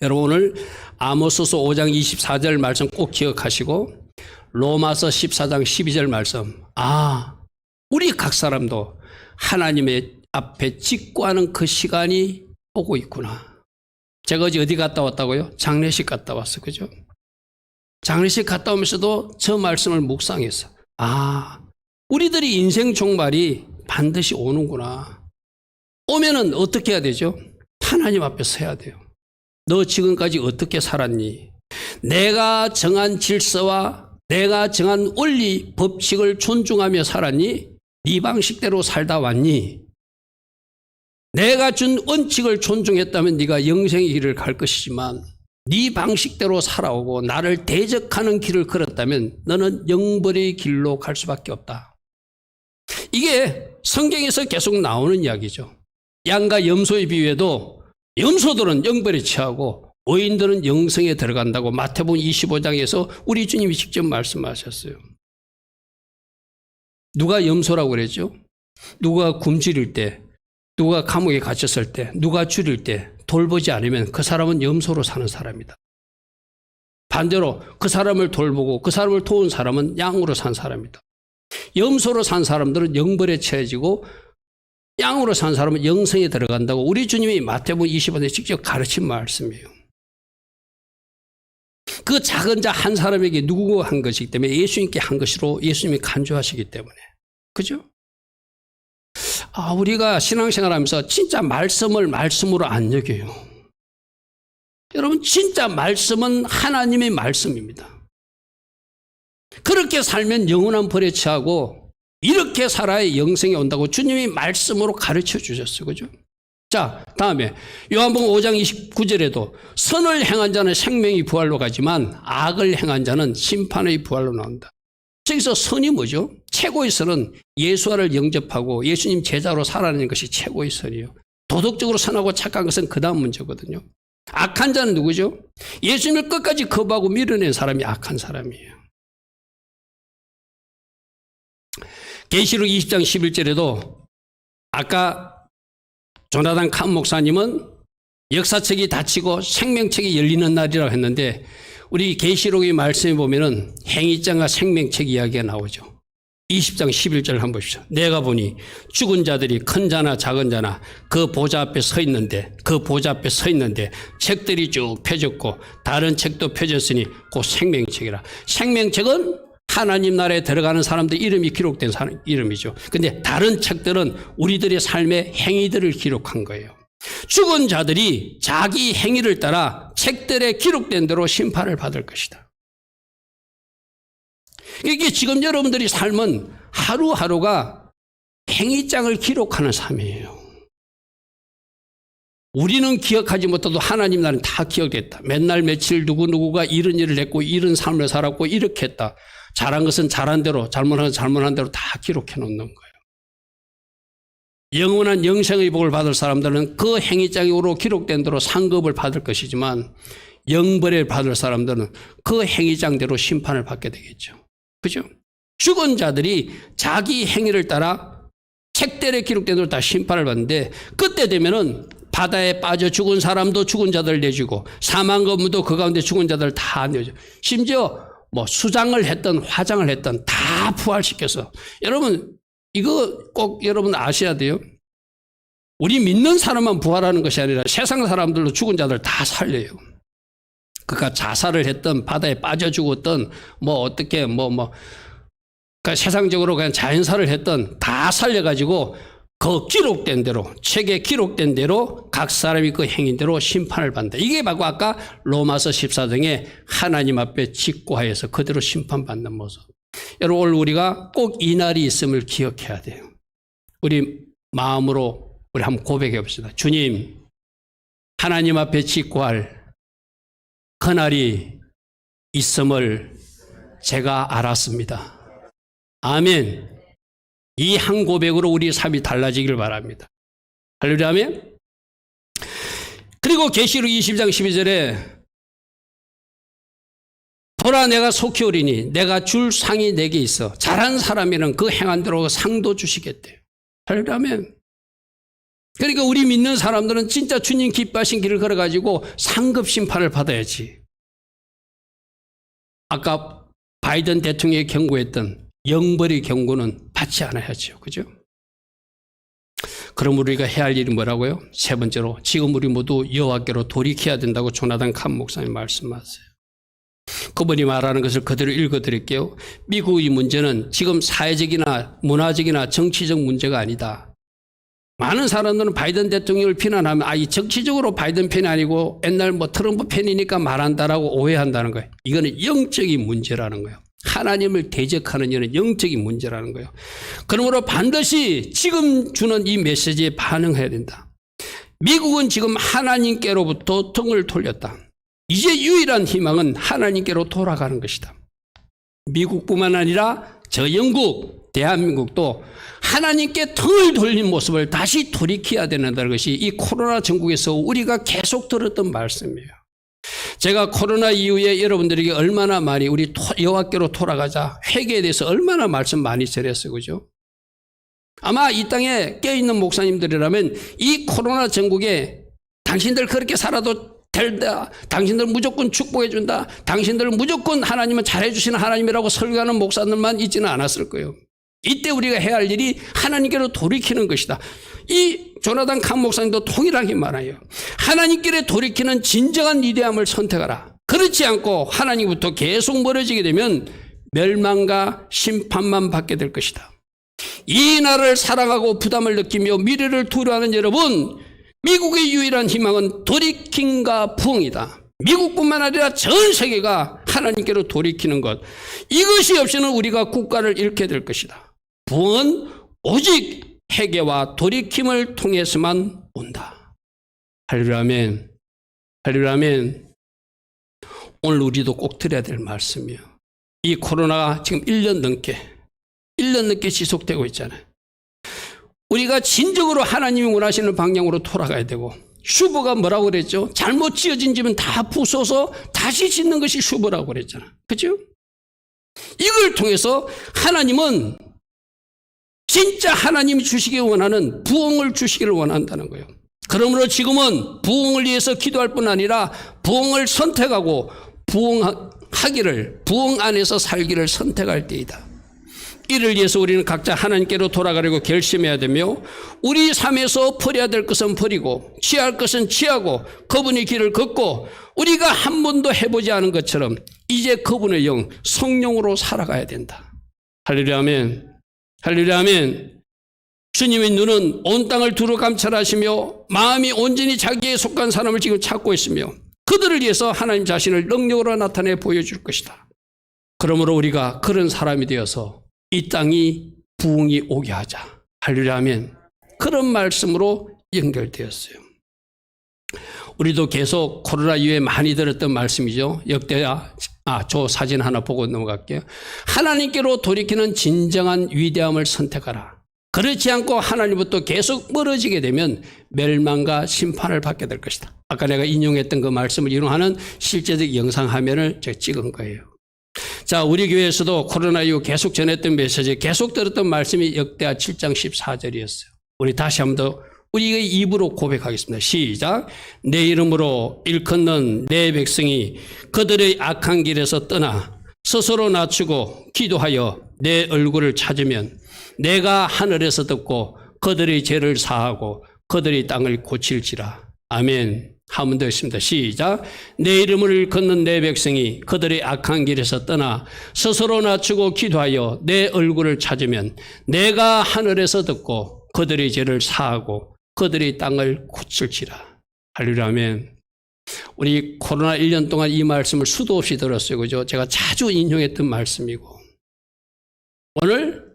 여러분 오늘 아모스서 5장 24절 말씀 꼭 기억하시고 로마서 14장 12절 말씀, 우리 각 사람도 하나님의 앞에 직고하는 그 시간이 오고 있구나. 제가 어디 갔다 왔다고요? 장례식 갔다 왔어. 그죠? 장례식 갔다 오면서도 저 말씀을 묵상했어. 우리들이 인생 종말이 반드시 오는구나. 오면은 어떻게 해야 되죠? 하나님 앞에 서야 돼요. 너 지금까지 어떻게 살았니? 내가 정한 질서와 내가 정한 원리, 법칙을 존중하며 살았니? 네 방식대로 살다 왔니? 내가 준 원칙을 존중했다면 네가 영생의 길을 갈 것이지만 네 방식대로 살아오고 나를 대적하는 길을 걸었다면 너는 영벌의 길로 갈 수밖에 없다. 이게 성경에서 계속 나오는 이야기죠. 양과 염소의 비유에도 염소들은 영벌에 처하고 의인들은 영생에 들어간다고 마태복음 25장에서 우리 주님이 직접 말씀하셨어요. 누가 염소라고 그랬죠? 누가 굶주릴 때, 누가 감옥에 갇혔을 때, 누가 줄일 때 돌보지 않으면 그 사람은 염소로 사는 사람이다. 반대로 그 사람을 돌보고 그 사람을 도운 사람은 양으로 산 사람이다. 염소로 산 사람들은 영벌에 처해지고 양으로 산 사람은 영생에 들어간다고 우리 주님이 마태복음 25장에 직접 가르친 말씀이에요. 그 작은 자 한 사람에게 누구가 한 것이기 때문에 예수님께 한 것으로 예수님이 간주하시기 때문에. 그죠? 우리가 신앙생활 하면서 진짜 말씀을 말씀으로 안 여겨요. 여러분, 진짜 말씀은 하나님의 말씀입니다. 그렇게 살면 영원한 벌에 처하고 이렇게 살아야 영생에 온다고 주님이 말씀으로 가르쳐 주셨어요. 그죠? 자, 다음에 요한복음 5장 29절에도 선을 행한 자는 생명의 부활로 가지만 악을 행한 자는 심판의 부활로 나온다. 저기서 선이 뭐죠? 최고의 선은 예수와를 영접하고 예수님 제자로 살아내는 것이 최고의 선이에요. 도덕적으로 선하고 착한 것은 그 다음 문제거든요. 악한 자는 누구죠? 예수님을 끝까지 거부하고 밀어낸 사람이 악한 사람이에요. 계시록 20장 11절에도 아까 조나단 칸 목사님은 역사책이 닫히고 생명책이 열리는 날이라고 했는데 우리 계시록의 말씀에 보면은 행위장과 생명책 이야기가 나오죠. 20장 11절 한번 보십시오. 내가 보니 죽은 자들이 큰 자나 작은 자나 그 보좌 앞에 서 있는데 책들이 쭉 펴졌고 다른 책도 펴졌으니 곧 생명책이라. 생명책은 하나님 나라에 들어가는 사람들 이름이 기록된 사람 이름이죠. 근데 다른 책들은 우리들의 삶의 행위들을 기록한 거예요. 죽은 자들이 자기 행위를 따라 책들에 기록된 대로 심판을 받을 것이다. 이게 지금 여러분들이 삶은 하루하루가 행위장을 기록하는 삶이에요. 우리는 기억하지 못해도 하나님 나라는 다 기억됐다. 맨날 며칠 누구누구가 이런 일을 했고 이런 삶을 살았고 이렇게 했다. 잘한 것은 잘한 대로, 잘못한 것은 잘못한 대로 다 기록해 놓는 거예요. 영원한 영생의 복을 받을 사람들은 그 행위장으로 기록된 대로 상급을 받을 것이지만 영벌을 받을 사람들은 그 행위장대로 심판을 받게 되겠죠. 그죠? 죽은 자들이 자기 행위를 따라 책들에 기록된 대로 다 심판을 받는데 그때 되면은 바다에 빠져 죽은 사람도 죽은 자들 내주고 사망 거무도 그 가운데 죽은 자들 다 내줘. 심지어 수장을 했던 화장을 했던 다 부활시켜서. 여러분 이거 꼭 여러분 아셔야 돼요. 우리 믿는 사람만 부활하는 것이 아니라 세상 사람들도 죽은 자들 다 살려요. 그러니까 자살을 했던 바다에 빠져 죽었던 그러니까 세상적으로 그냥 자연사를 했던 다 살려가지고 그 기록된 대로 책에 기록된 대로 각 사람이 그 행위대로 심판을 받는다. 이게 바로 아까 로마서 14장에 하나님 앞에 직고하여서 그대로 심판받는 모습. 여러분 오늘 우리가 꼭 이 날이 있음을 기억해야 돼요. 우리 마음으로 우리 한번 고백해 봅시다. 주님, 하나님 앞에 직고할 그날이 있음을 제가 알았습니다. 아멘. 이 한 고백으로 우리 삶이 달라지길 바랍니다. 할렐루야 아멘. 그리고 계시록 20장 12절에 보라 내가 속히 오리니 내가 줄 상이 내게 있어 잘한 사람이는 그 행한 대로 상도 주시겠대요. 할렐루야 아멘. 그러니까 우리 믿는 사람들은 진짜 주님 기뻐하신 길을 걸어가지고 상급 심판을 받아야지. 아까 바이든 대통령이 경고했던 영벌의 경고는 받지 않아야죠. 그죠? 그럼 우리가 해야 할 일이 뭐라고요? 세 번째로 지금 우리 모두 여호와께로 돌이켜야 된다고 조나단 칸 목사님 말씀하세요. 그분이 말하는 것을 그대로 읽어드릴게요. 미국의 문제는 지금 사회적이나 문화적이나 정치적 문제가 아니다. 많은 사람들은 바이든 대통령을 비난하면 이 정치적으로 바이든 편이 아니고 옛날 트럼프 편이니까 말한다라고 오해한다는 거예요. 이거는 영적인 문제라는 거예요. 하나님을 대적하는 이는 영적인 문제라는 거예요. 그러므로 반드시 지금 주는 이 메시지에 반응해야 된다. 미국은 지금 하나님께로부터 등을 돌렸다. 이제 유일한 희망은 하나님께로 돌아가는 것이다. 미국뿐만 아니라 저 영국, 대한민국도 하나님께 등을 돌린 모습을 다시 돌이켜야 된다는 것이 이 코로나 전국에서 우리가 계속 들었던 말씀이에요. 제가 코로나 이후에 여러분들에게 얼마나 많이 우리 여호와께로 돌아가자 회개에 대해서 얼마나 말씀 많이 전했어요. 그죠? 아마 이 땅에 깨어있는 목사님들이라면 이 코로나 전국에 당신들 그렇게 살아도 된다. 당신들 무조건 축복해 준다. 당신들 무조건 하나님은 잘해주시는 하나님이라고 설교하는 목사들만 있지는 않았을 거예요. 이때 우리가 해야 할 일이 하나님께로 돌이키는 것이다. 이 조나단 칸 목사님도 동일하게 말해요. 하나님께로 돌이키는 진정한 위대함을 선택하라. 그렇지 않고 하나님부터 계속 멀어지게 되면 멸망과 심판만 받게 될 것이다. 이 나라를 사랑하고 부담을 느끼며 미래를 두려워하는 여러분, 미국의 유일한 희망은 돌이킴과 부흥이다. 미국뿐만 아니라 전 세계가 하나님께로 돌이키는 것. 이것이 없이는 우리가 국가를 잃게 될 것이다. 부흥은 오직 회개와 돌이킴을 통해서만 온다. 할렐루야 아멘. 할렐루야 아멘. 오늘 우리도 꼭 들어야 될 말씀이에요. 이 코로나가 지금 1년 넘게 지속되고 있잖아요. 우리가 진정으로 하나님이 원하시는 방향으로 돌아가야 되고, 슈버가 뭐라고 그랬죠? 잘못 지어진 집은 다 부숴서 다시 짓는 것이 슈버라고 그랬잖아요. 그렇죠? 이걸 통해서 하나님은 진짜 하나님이 주시기 원하는 부흥을 주시기를 원한다는 거예요. 그러므로 지금은 부흥을 위해서 기도할 뿐 아니라 부흥을 선택하고 부흥하기를, 부흥 안에서 살기를 선택할 때이다. 이를 위해서 우리는 각자 하나님께로 돌아가려고 결심해야 되며, 우리 삶에서 버려야 될 것은 버리고 취할 것은 취하고 그분의 길을 걷고, 우리가 한 번도 해보지 않은 것처럼 이제 그분의 영, 성령으로 살아가야 된다. 할렐루야 아멘. 할렐루야 아멘. 주님의 눈은 온 땅을 두루 감찰하시며 마음이 온전히 자기에 속한 사람을 지금 찾고 있으며 그들을 위해서 하나님 자신을 능력으로 나타내 보여줄 것이다. 그러므로 우리가 그런 사람이 되어서 이 땅이 부흥이 오게 하자. 할렐루야 아멘. 그런 말씀으로 연결되었어요. 우리도 계속 코로나 이후에 많이 들었던 말씀이죠. 역대하, 저 사진 하나 보고 넘어갈게요. 하나님께로 돌이키는 진정한 위대함을 선택하라. 그렇지 않고 하나님부터 계속 멀어지게 되면 멸망과 심판을 받게 될 것이다. 아까 내가 인용했던 그 말씀을 인용하는 실제적 영상 화면을 제가 찍은 거예요. 자, 우리 교회에서도 코로나 이후 계속 전했던 메시지, 계속 들었던 말씀이 역대하 7장 14절이었어요. 우리 다시 한 번 더 우리의 입으로 고백하겠습니다. 시작. 내 이름으로 일컫는 내 백성이 그들의 악한 길에서 떠나 스스로 낮추고 기도하여 내 얼굴을 찾으면 내가 하늘에서 듣고 그들의 죄를 사하고 그들의 땅을 고칠지라. 아멘. 한 번 더 있습니다. 시작. 내 이름을 일컫는 내 백성이 그들의 악한 길에서 떠나 스스로 낮추고 기도하여 내 얼굴을 찾으면 내가 하늘에서 듣고 그들의 죄를 사하고 그들의 땅을 고칠지라. 할렐루야 아멘. 우리 코로나 1년 동안 이 말씀을 수도 없이 들었어요. 그죠? 제가 자주 인용했던 말씀이고, 오늘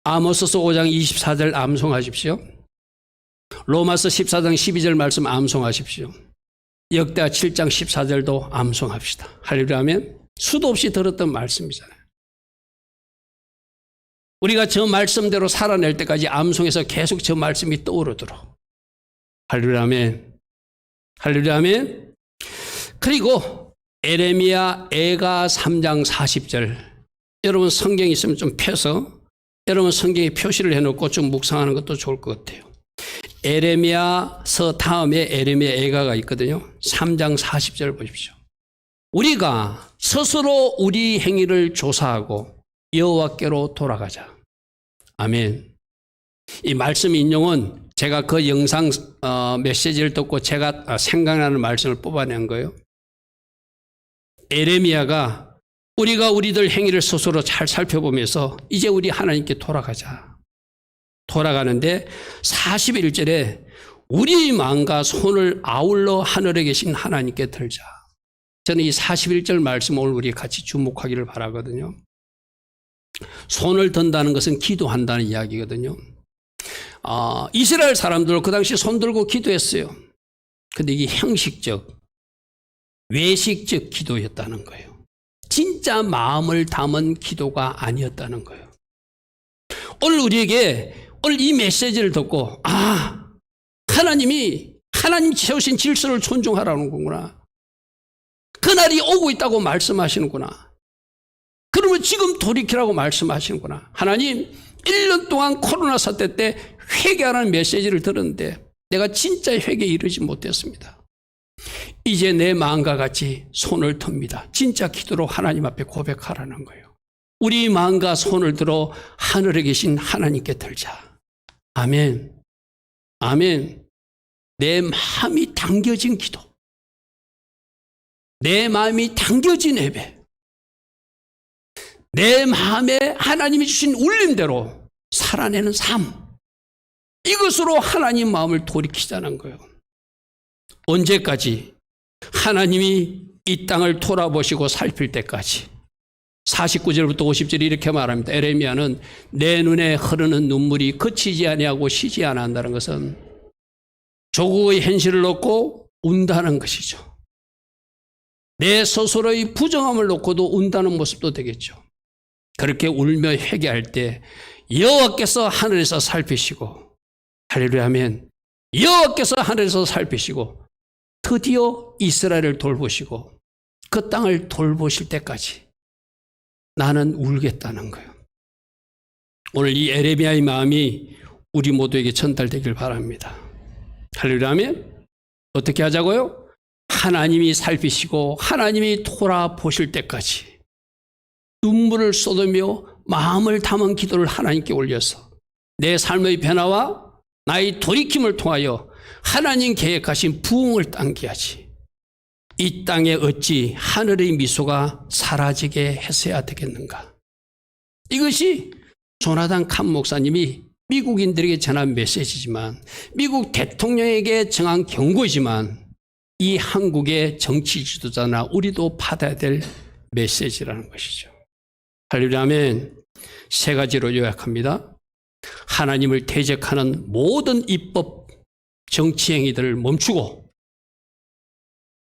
아모스서 5장 24절 암송하십시오. 로마서 14장 12절 말씀 암송하십시오. 역대하 7장 14절도 암송합시다. 할렐루야 아멘. 수도 없이 들었던 말씀이잖아요. 우리가 저 말씀대로 살아낼 때까지 암송에서 계속 저 말씀이 떠오르도록. 할렐루야 아멘. 할렐루야 아멘. 그리고 에레미야 애가 3장 40절. 여러분 성경 있으면 좀 펴서 여러분 성경에 표시를 해놓고 좀 묵상하는 것도 좋을 것 같아요. 에레미야서 다음에 에레미야 애가가 있거든요. 3장 40절 보십시오. 우리가 스스로 우리 행위를 조사하고 여호와께로 돌아가자. 아멘. 이 말씀 인용은 제가 그 영상 메시지를 듣고 제가 생각나는 말씀을 뽑아낸 거예요. 에레미야가 우리가 우리들 행위를 스스로 잘 살펴보면서 이제 우리 하나님께 돌아가자. 돌아가는데 41절에 우리 마음과 손을 아울러 하늘에 계신 하나님께 들자. 저는 이 41절 말씀 오늘 우리 같이 주목하기를 바라거든요. 손을 든다는 것은 기도한다는 이야기거든요. 이스라엘 사람들 그 당시 손 들고 기도했어요. 근데 이게 형식적, 외식적 기도였다는 거예요. 진짜 마음을 담은 기도가 아니었다는 거예요. 오늘 우리에게 오늘 이 메시지를 듣고 하나님이 세우신 질서를 존중하라는 거구나. 그날이 오고 있다고 말씀하시는구나. 그러면 지금 돌이키라고 말씀하시는구나. 하나님 1년 동안 코로나 사태 때 회개하라는 메시지를 들었는데 내가 진짜 회개에 이르지 못했습니다. 이제 내 마음과 같이 손을 듭니다. 진짜 기도로 하나님 앞에 고백하라는 거예요. 우리 마음과 손을 들어 하늘에 계신 하나님께 들자. 아멘. 아멘. 내 마음이 당겨진 기도. 내 마음이 당겨진 예배. 내 마음에 하나님이 주신 울림대로 살아내는 삶. 이것으로 하나님 마음을 돌이키자는 거예요. 언제까지? 하나님이 이 땅을 돌아보시고 살필 때까지. 49절부터 50절이 이렇게 말합니다. 에레미야는 내 눈에 흐르는 눈물이 그치지 아니하고 쉬지 않는다는 것은 조국의 현실을 놓고 운다는 것이죠. 내 스스로의 부정함을 놓고도 운다는 모습도 되겠죠. 그렇게 울며 회개할 때 여호와께서 하늘에서 살피시고, 할렐루야 아멘. 여호와께서 하늘에서 살피시고 드디어 이스라엘을 돌보시고 그 땅을 돌보실 때까지 나는 울겠다는 거예요. 오늘 이 에레미야의 마음이 우리 모두에게 전달되길 바랍니다. 할렐루야 아멘. 어떻게 하자고요? 하나님이 살피시고 하나님이 돌아보실 때까지 눈물을 쏟으며 마음을 담은 기도를 하나님께 올려서 내 삶의 변화와 나의 돌이킴을 통하여 하나님 계획하신 부흥을 당기하지. 이 땅에 어찌 하늘의 미소가 사라지게 했어야 되겠는가. 이것이 조나단 칸 목사님이 미국인들에게 전한 메시지지만, 미국 대통령에게 정한 경고이지만, 이 한국의 정치 지도자나 우리도 받아야 될 메시지라는 것이죠. 할렐루야 아멘. 세 가지로 요약합니다. 하나님을 대적하는 모든 입법 정치 행위들을 멈추고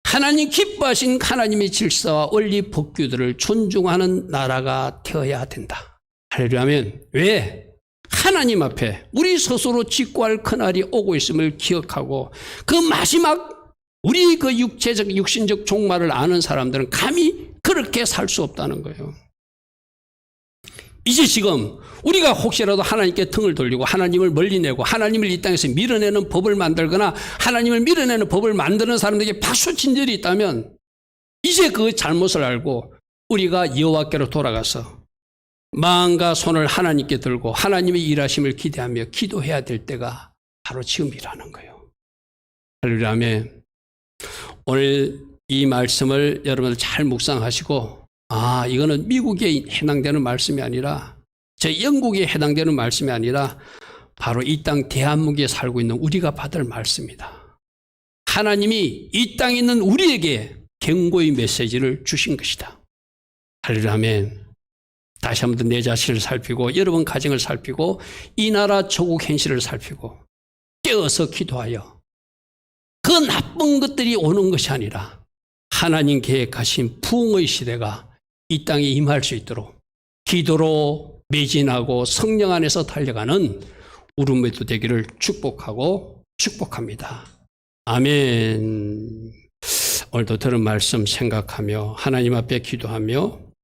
하나님 기뻐하신 하나님의 질서와 원리 법규들을 존중하는 나라가 되어야 된다. 할렐루야 아멘. 왜? 하나님 앞에 우리 스스로 직구할 그날이 오고 있음을 기억하고 그 마지막 우리 그 육체적 육신적 종말을 아는 사람들은 감히 그렇게 살 수 없다는 거예요. 이제 지금 우리가 혹시라도 하나님께 등을 돌리고 하나님을 멀리 내고 하나님을 이 땅에서 밀어내는 법을 만들거나 하나님을 밀어내는 법을 만드는 사람들에게 박수친절이 있다면 이제 그 잘못을 알고 우리가 여호와께로 돌아가서 마음과 손을 하나님께 들고 하나님의 일하심을 기대하며 기도해야 될 때가 바로 지금이라는 거예요. 할렐루야 아멘. 오늘 이 말씀을 여러분들 잘 묵상하시고 이거는 미국에 해당되는 말씀이 아니라 저 영국에 해당되는 말씀이 아니라 바로 이 땅 대한민국에 살고 있는 우리가 받을 말씀이다. 하나님이 이 땅에 있는 우리에게 경고의 메시지를 주신 것이다. 할렐루야 아멘. 다시 한번 내 자신을 살피고 여러분 가정을 살피고 이 나라 조국 현실을 살피고 깨어서 기도하여 그 나쁜 것들이 오는 것이 아니라 하나님 계획하신 부흥의 시대가 이 땅에 임할 수 있도록 기도로 매진하고 성령 안에서 달려가는 우리 되기를 축복합니다. 아멘. 오늘도 들은 말씀 생각하며 하나님 앞에 기도하며